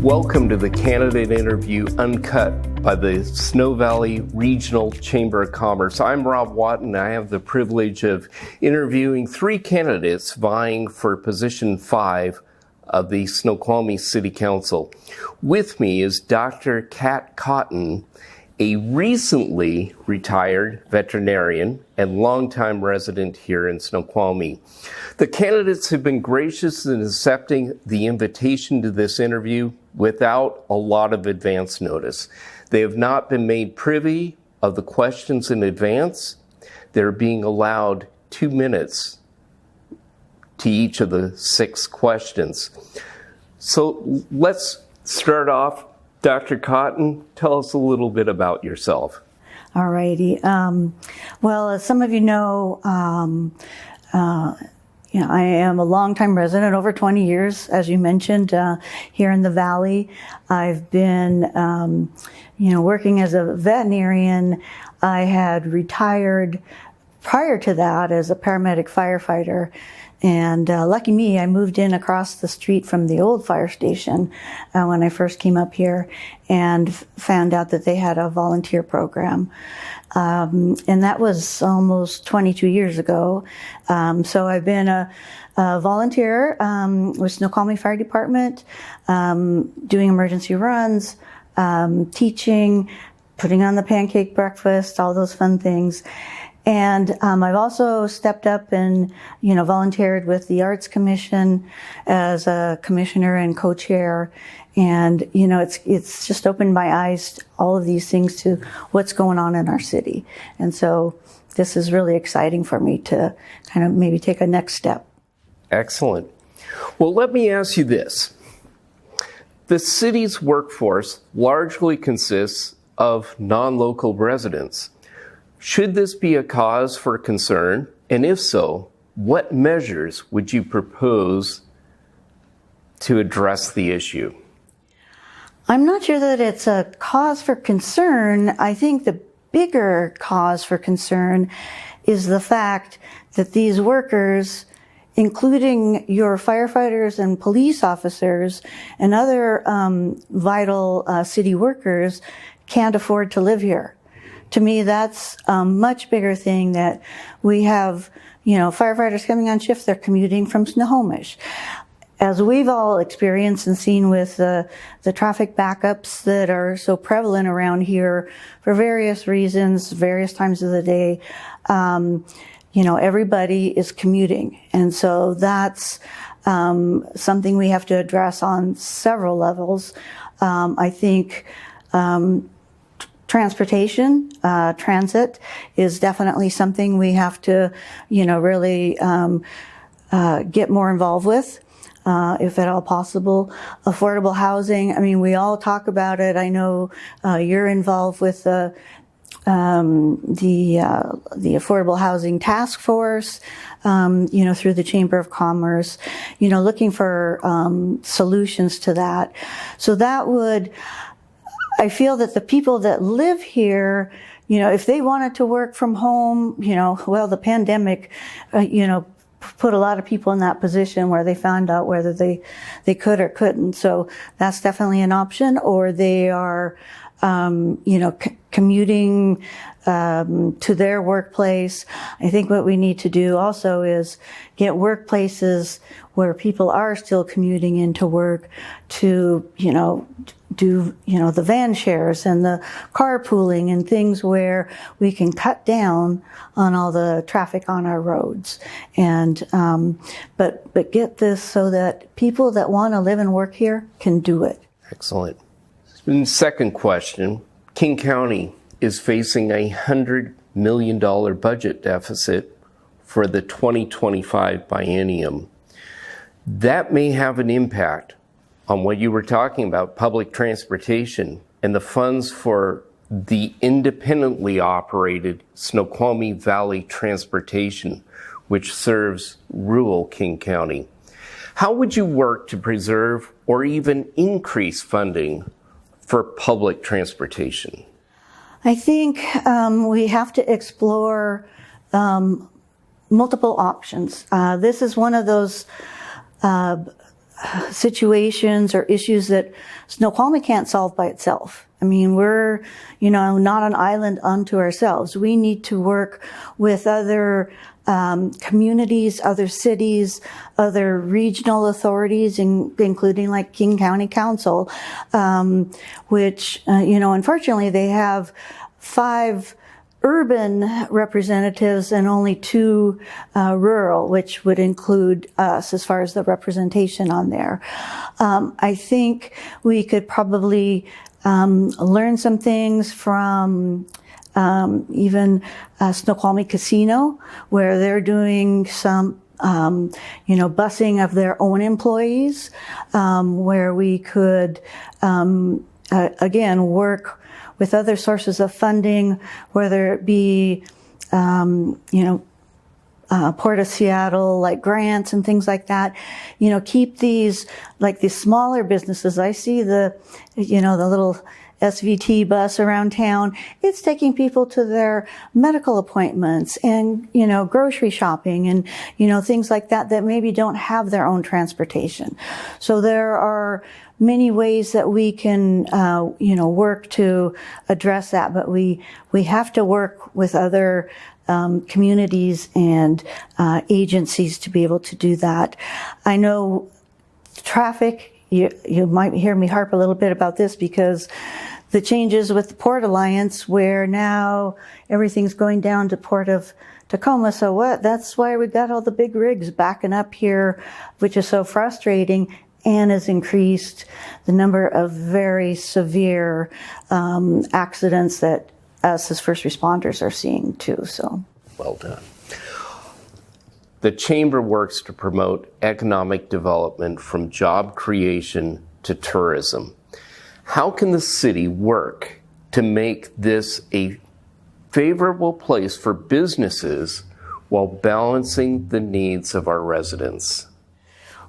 Welcome to the Candidate Interview Uncut by the Snow Valley Regional Chamber of Commerce. I'm Rob Watton. I have the privilege of interviewing three candidates vying for position 5 of the Snoqualmie City Council. With me is Dr. Kat Cotton, a recently retired veterinarian and longtime resident here in Snoqualmie. The candidates have been gracious in accepting the invitation to this interview without a lot of advance notice. They have not been made privy of the questions in advance. They're being allowed 2 minutes to each of the 6 questions. So let's start off. Dr. Cotton, tell us a little bit about yourself. All righty. Well, as some of you know, I am a longtime resident, over 20 years, as you mentioned, here in the Valley. I've been, working as a veterinarian. I had retired prior to that as a paramedic firefighter. And lucky me, I moved in across the street from the old fire station when I first came up here and found out that they had a volunteer program. And that was almost 22 years ago. So I've been a volunteer with Snoqualmie Fire Department, doing emergency runs, teaching, putting on the pancake breakfast, all those fun things. And I've also stepped up and, volunteered with the Arts Commission as a commissioner and co-chair. And, it's just opened my eyes, all of these things, to what's going on in our city. And so this is really exciting for me to kind of maybe take a next step. Excellent. Well, let me ask you this. The city's workforce largely consists of non-local residents. Should this be a cause for concern? And if so, what measures would you propose to address the issue? I'm not sure that it's a cause for concern. I think the bigger cause for concern is the fact that these workers, including your firefighters and police officers and other vital city workers, can't afford to live here. To me, that's a much bigger thing that we have, firefighters coming on shift, they're commuting from Snohomish. As we've all experienced and seen with the traffic backups that are so prevalent around here for various reasons, various times of the day, everybody is commuting. And so that's something we have to address on several levels. I think transportation, transit is definitely something we have to, really get more involved with, if at all possible. Affordable housing, we all talk about it. I know you're involved with the Affordable Housing Task Force, through the Chamber of Commerce, looking for solutions to that. So that would, I feel that the people that live here, if they wanted to work from home, the pandemic, put a lot of people in that position where they found out whether they could or couldn't. So that's definitely an option. Or they are, commuting to their workplace. I think what we need to do also is get workplaces where people are still commuting into work to, do, the van shares and the carpooling and things where we can cut down on all the traffic on our roads. And, but get this so that people that want to live and work here can do it. Excellent. And second question, King County is facing a $100 million budget deficit for the 2025 biennium. That may have an impact on what you were talking about, public transportation and the funds for the independently operated Snoqualmie Valley Transportation, which serves rural King County. How would you work to preserve or even increase funding for public transportation? I think we have to explore multiple options. This is one of those situations or issues that Snoqualmie can't solve by itself. I mean, we're, not an island unto ourselves. We need to work with other communities, other cities, other regional authorities, including like King County Council, which, unfortunately they have 5 urban representatives and only 2 rural, which would include us as far as the representation on there. I think we could probably learn some things from even Snoqualmie Casino, where they're doing some busing of their own employees, where we could again work with other sources of funding, whether it be, Port of Seattle, like grants and things like that. Keep these, like these smaller businesses. I see the little SVT bus around town. It's taking people to their medical appointments and, grocery shopping and, things like that maybe don't have their own transportation. So there are many ways that we can, work to address that, but we have to work with other communities and agencies to be able to do that. I know traffic, you might hear me harp a little bit about this because the changes with the Port Alliance, where now everything's going down to Port of Tacoma. So that's why we got all the big rigs backing up here, which is so frustrating, and has increased the number of very severe accidents that us as first responders are seeing too. So well done. The Chamber works to promote economic development from job creation to tourism. How can the city work to make this a favorable place for businesses while balancing the needs of our residents?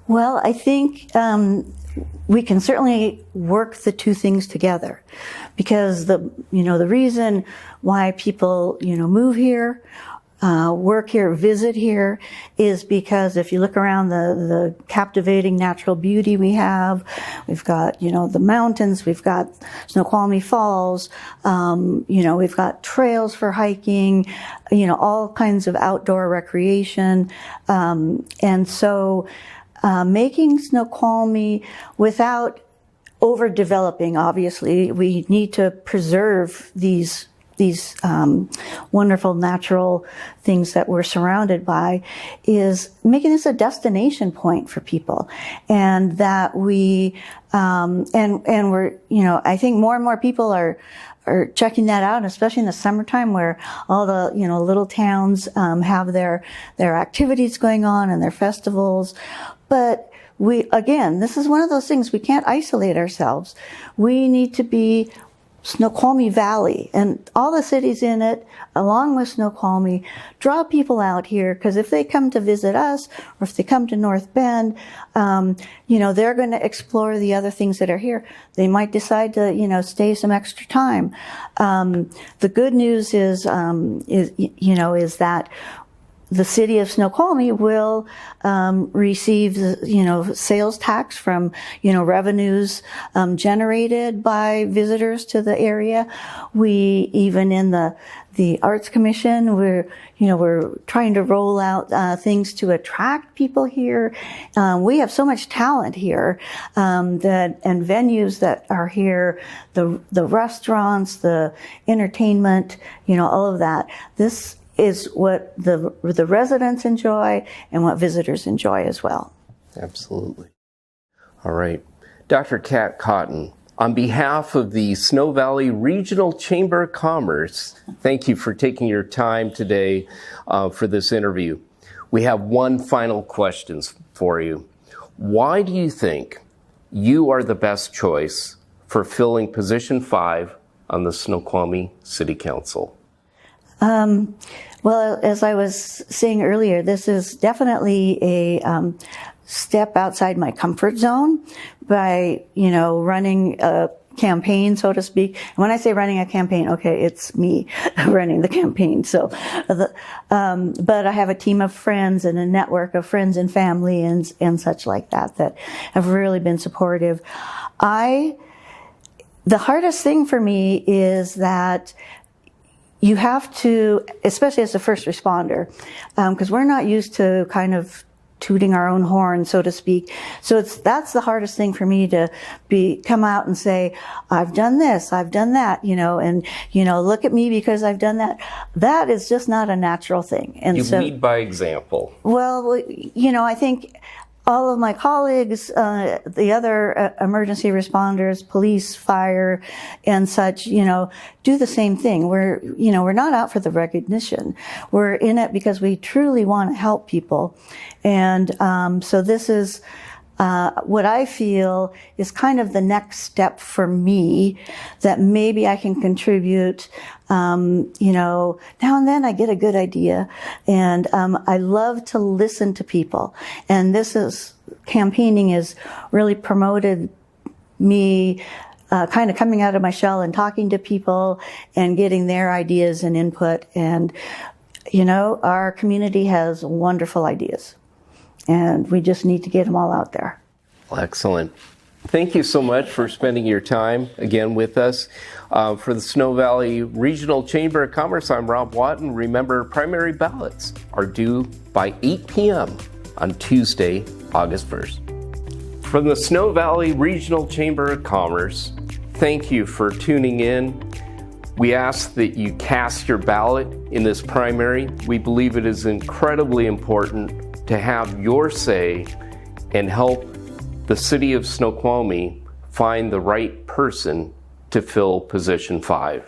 Well, I think we can certainly work the two things together, because the reason why people move here, work here, visit here, is because if you look around the captivating natural beauty we've got the mountains, we've got Snoqualmie Falls, we've got trails for hiking, all kinds of outdoor recreation, and so making Snoqualmie, without overdeveloping, obviously, we need to preserve these wonderful natural things that we're surrounded by, is making this a destination point for people. And that we, and we're, I think more and more people are checking that out, especially in the summertime, where all the, little towns, have their activities going on and their festivals. But this is one of those things, we can't isolate ourselves. We need to be Snoqualmie Valley, and all the cities in it, along with Snoqualmie, draw people out here, because if they come to visit us, or if they come to North Bend, they're going to explore the other things that are here. They might decide to, stay some extra time. The good news is that the city of Snoqualmie will receive, sales tax from, revenues generated by visitors to the area. We even in the Arts Commission, we're trying to roll out things to attract people here. We have so much talent here, and venues that are here, the restaurants, the entertainment, all of that. This is what the residents enjoy and what visitors enjoy as well. Absolutely. All right. Dr. Kat Cotton, on behalf of the Snow Valley Regional Chamber of Commerce, thank you for taking your time today for this interview. We have one final question for you. Why do you think you are the best choice for filling position 5 on the Snoqualmie City Council? Well, as I was saying earlier, this is definitely a step outside my comfort zone by, running a campaign, so to speak. And when I say running a campaign, okay, it's me running the campaign. So, but I have a team of friends and a network of friends and family and such like that have really been supportive. The hardest thing for me is that you have to, especially as a first responder, because we're not used to kind of tooting our own horn, so to speak. So that's the hardest thing for me to come out and say, I've done this, I've done that, and, look at me because I've done that. That is just not a natural thing. And you lead by example. Well, I think all of my colleagues, the other emergency responders, police, fire, and such, do the same thing. We're not out for the recognition. We're in it because we truly want to help people. And so this is what I feel is kind of the next step for me that maybe I can contribute. Now and then I get a good idea, and I love to listen to people. And campaigning has really promoted me kind of coming out of my shell and talking to people and getting their ideas and input. And, our community has wonderful ideas, and we just need to get them all out there. Well, excellent. Thank you so much for spending your time again with us. For the Snow Valley Regional Chamber of Commerce, I'm Rob Watton. Remember, primary ballots are due by 8 p.m. on Tuesday, August 1st. From the Snow Valley Regional Chamber of Commerce, thank you for tuning in. We ask that you cast your ballot in this primary. We believe it is incredibly important to have your say and help the city of Snoqualmie find the right person to fill position 5.